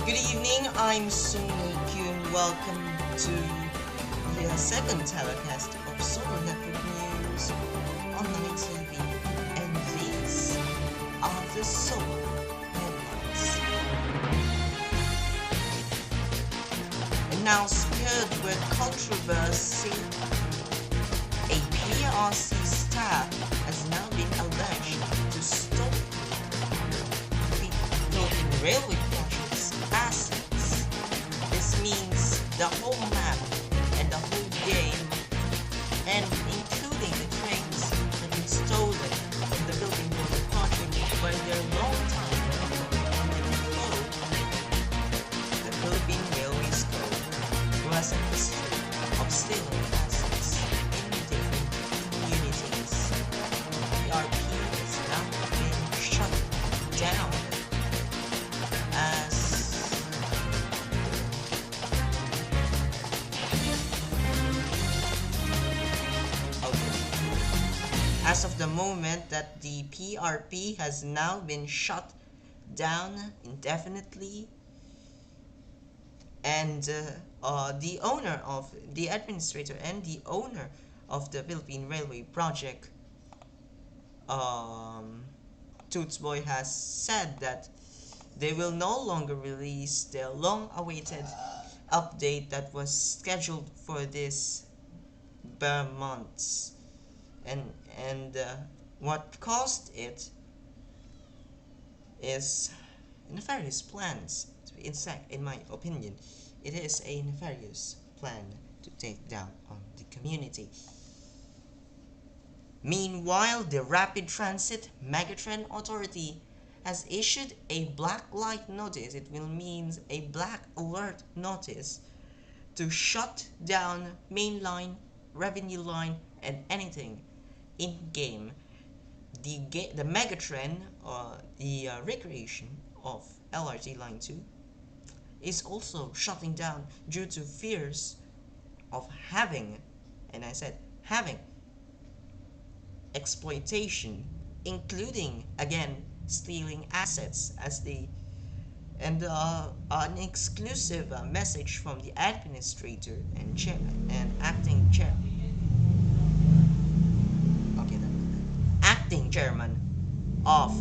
Good evening, I'm Seung Hee-kyung. Welcome to the second telecast of Solar Network News online TV, and these are the Solar headlines. And now, stirred with controversy, a PRC staff has now been alleged to stop the Philippine Railway project's assets. This means the whole map and the whole game, and including the trains that have been stolen from the Philippine Railway project by their long-time foe, the Philippine Railways Code, who has a history of stealing assets in different communities. The RP has now been shut down as As of the moment that the PRP has now been shut down indefinitely, and the owner of the administrator and the owner of the Philippine Railway project, Toots Boy, has said that they will no longer release the long-awaited update that was scheduled for this bare months. And what caused it is nefarious plans. In fact, in my opinion, it is a nefarious plan to take down on the community. Meanwhile, the Rapid Transit Megatrain Authority has issued a black light notice. It will mean a black alert notice to shut down mainline, revenue line, and anything in-game. The Megatrain, or the recreation of LRT Line 2, is also shutting down due to fears of having, and I said having, exploitation, including again stealing assets as the and an exclusive message from the administrator and acting chair acting chairman of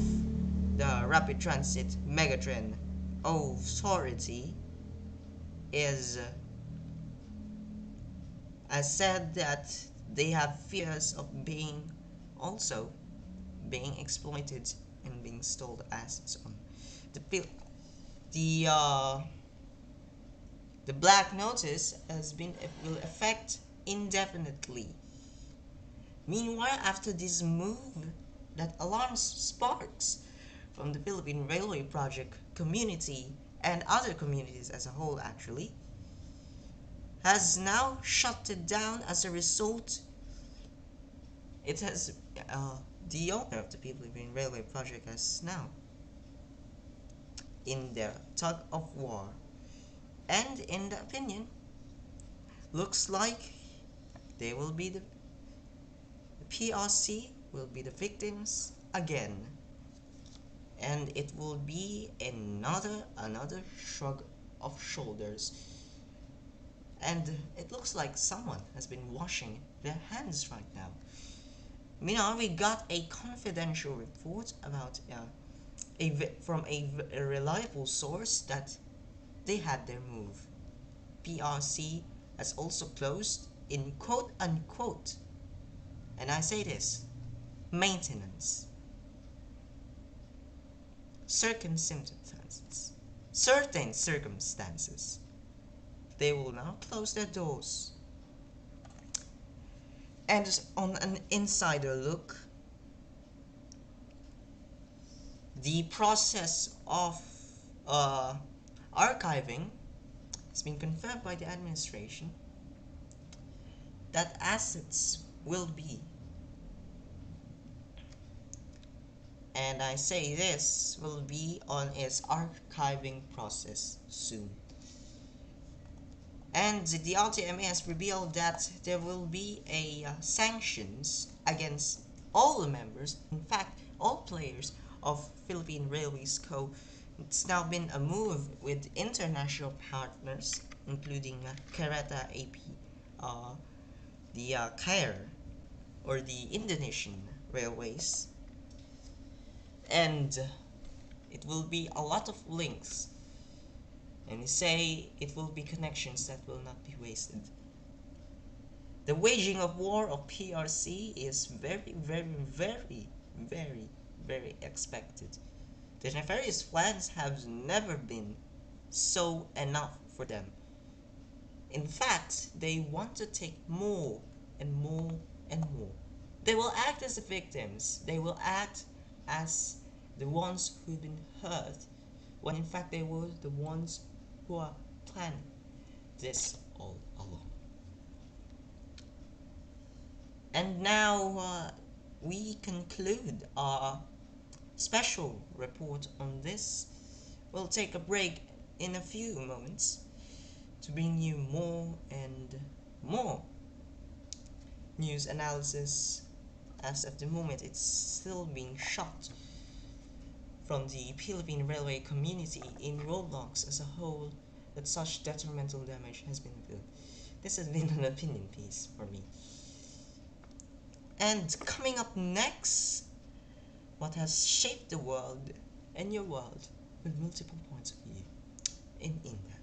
the Rapid Transit Megatrain Authority is has said that they have fears of being exploited and being stolen assets on the bill. The black notice will affect indefinitely. Meanwhile, after this move that alarms sparks from the Philippine Railway Project community and other communities as a whole, actually, has now shut it down. As a result, it has the owner of the Philippine Railway Project has now, in their tug of war, and in the opinion, looks like they will be the PRC will be the victims again, and it will be another shrug of shoulders, and it looks like someone has been washing their hands right now. Meanwhile, we got a confidential report about from a reliable source that they had their move. PRC has also closed in quote unquote, and I say this, maintenance certain circumstances. They will now close their doors. And on an insider look, the process of archiving has been confirmed by the administration that assets will be, and I say this, will be on its archiving process soon. And the RTMA has revealed that there will be a sanctions against all the members, in fact all players of Philippine Railways Co. It's now been a move with international partners, including Kereta AP, uh, the KAIR, or the Indonesian Railways, and it will be a lot of links, and they say it will be connections that will not be wasted. The waging of war of PRC is very, very, very, very, very expected. The nefarious plans have never been so enough for them. In fact, they want to take more and more and more. They will act as the victims. They will act as the ones who've been hurt, when in fact they were the ones who are planning this all along. And now we conclude our special report on this. We'll take a break in a few moments to bring you more and more news analysis, as at the moment it's still being shot from the Philippine railway community in roadblocks as a whole that such detrimental damage has been built. This has been an opinion piece for me. And coming up next, what has shaped the world and your world with multiple points of view in India.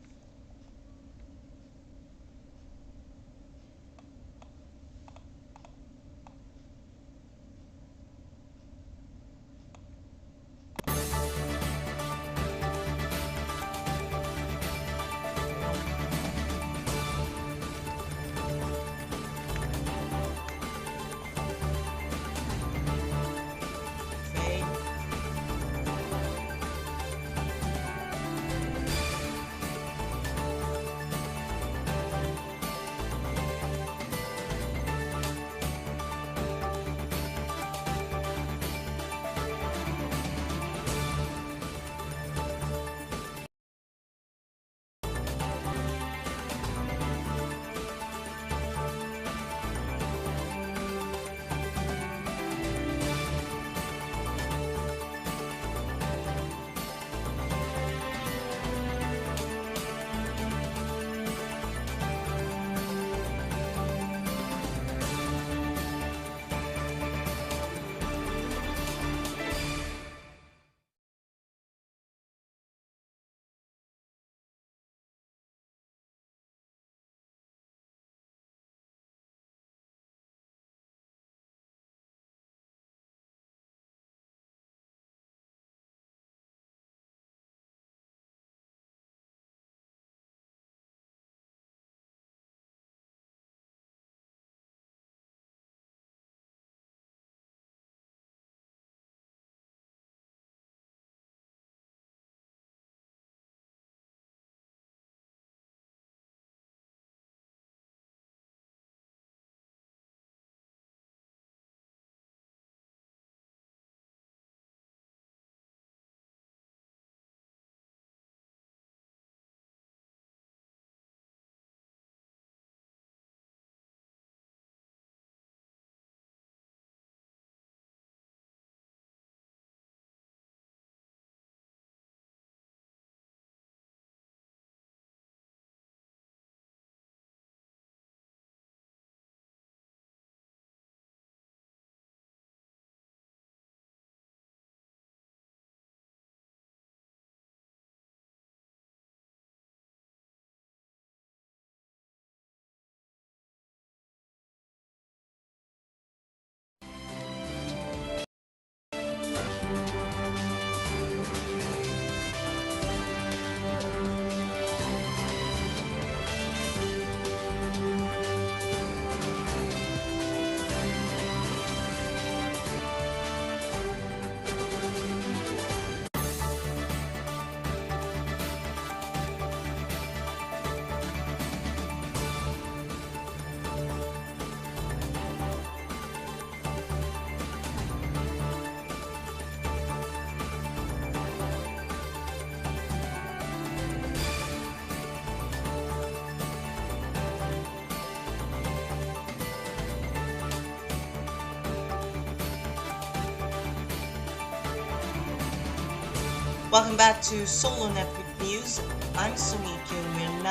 Welcome back to Solo Network News. I'm Seung Hee-kyung.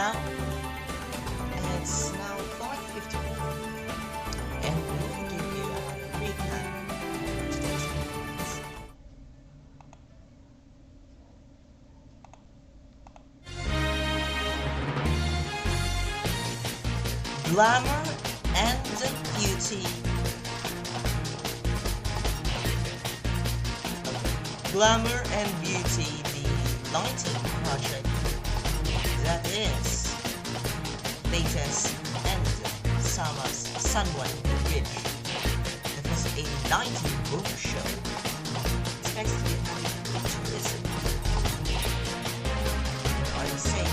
It's now 5:54, and we will give you a recap of today's headlines. Glamour and beauty. Glamour and Beauty, the lighting project that is latest and summer's Sunlight Bridge. That was a lighting boom show. Expected to be having tourism. Are you saying?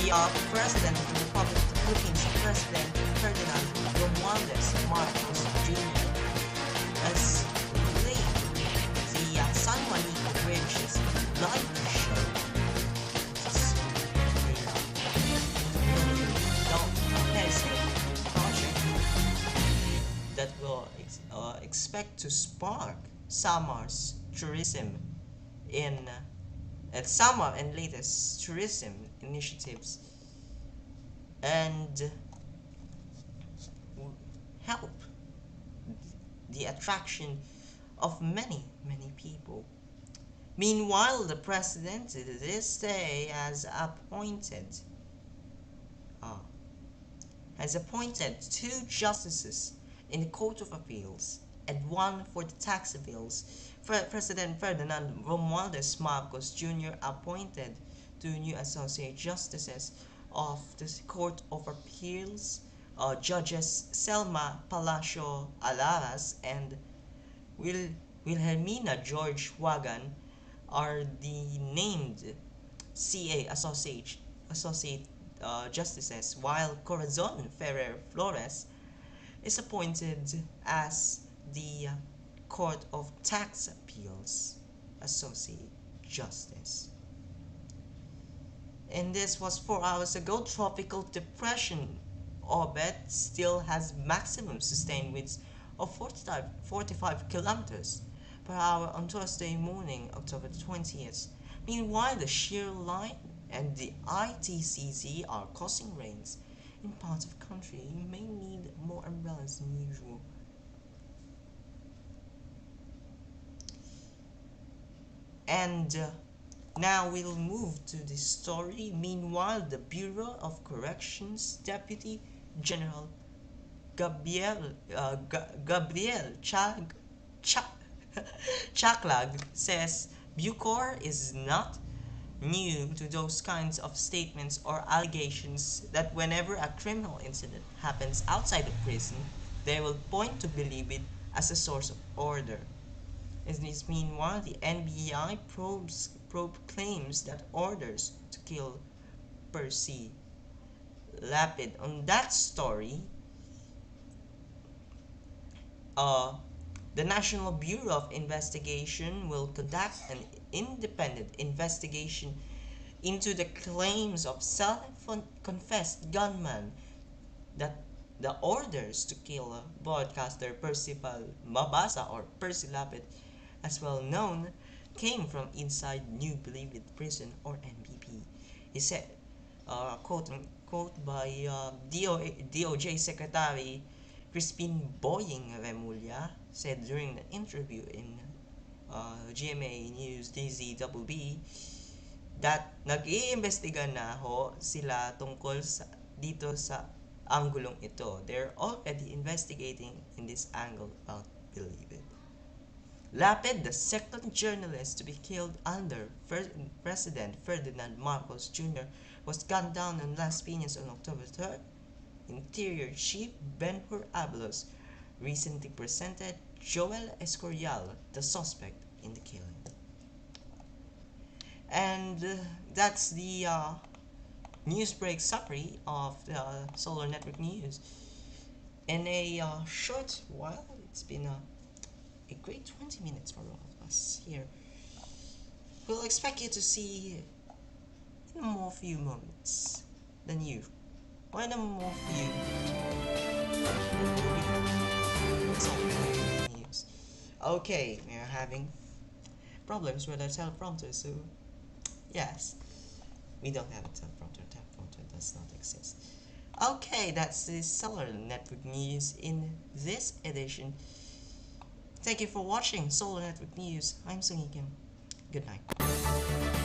The President of the Republic of the Philippines, President Ferdinand Romualdez Marcos Jr. has played the San Juanico Bridge's light show. It's a project that will expect to spark summer's tourism in summer and latest tourism initiatives and help the attraction of many people. Meanwhile, the president this day uh, has appointed two justices in the Court of Appeals and one for the tax appeals. President Ferdinand Romualdez Marcos Jr. appointed two new associate justices of the Court of Appeals, Judges Selma Palacio Alaras and Wilhelmina George Wagan are the named CA associate justices, while Corazon Ferrer Flores is appointed as the Court of Tax Appeals Associate Justice. And this was 4 hours ago. Tropical depression orbit still has maximum sustained winds of 45 kilometers per hour on Thursday morning, October 20th. Meanwhile, the shear line and the ITCZ are causing rains in parts of the country. You may need more umbrellas than usual. And now we'll move to the story. Meanwhile, the Bureau of Corrections Deputy General Gabriel Chaklag says Bucor is not new to those kinds of statements or allegations that whenever a criminal incident happens outside the prison, they will point to believe it as a source of order. In this meanwhile, the NBI probe claims that orders to kill Percy Lapid. On that story, the National Bureau of Investigation will conduct an independent investigation into the claims of self-confessed gunman that the orders to kill broadcaster Percival Mabasa, or Percy Lapid as well known, came from inside New Bilibid Prison, or NBP. He said, quote unquote, by DOJ Secretary Crispin Boying Remulla said during the interview in GMA News DZBB that nag-iimbestiga na ho sila tungkol dito sa anggulong ito. They're already investigating in this angle about Believe It. Lapid, the second journalist to be killed under President Ferdinand Marcos Jr., was gunned down in Las Piñas on October 3rd. Interior Chief Ben-Hur Abalos recently presented Joel Escorial, the suspect in the killing. And that's the news break summary of the Solar Network News. In a short while, it's been a great 20 minutes for all of us here. We'll expect you to see in a more few moments than you. Or in a more few. Solar Network News. Okay, we are having problems with our teleprompter, so yes, we don't have a teleprompter. Teleprompter does not exist. Okay, that's the Solar Network News in this edition. Thank you for watching Solar Network News. I'm Seung Hee-kyung. Good night.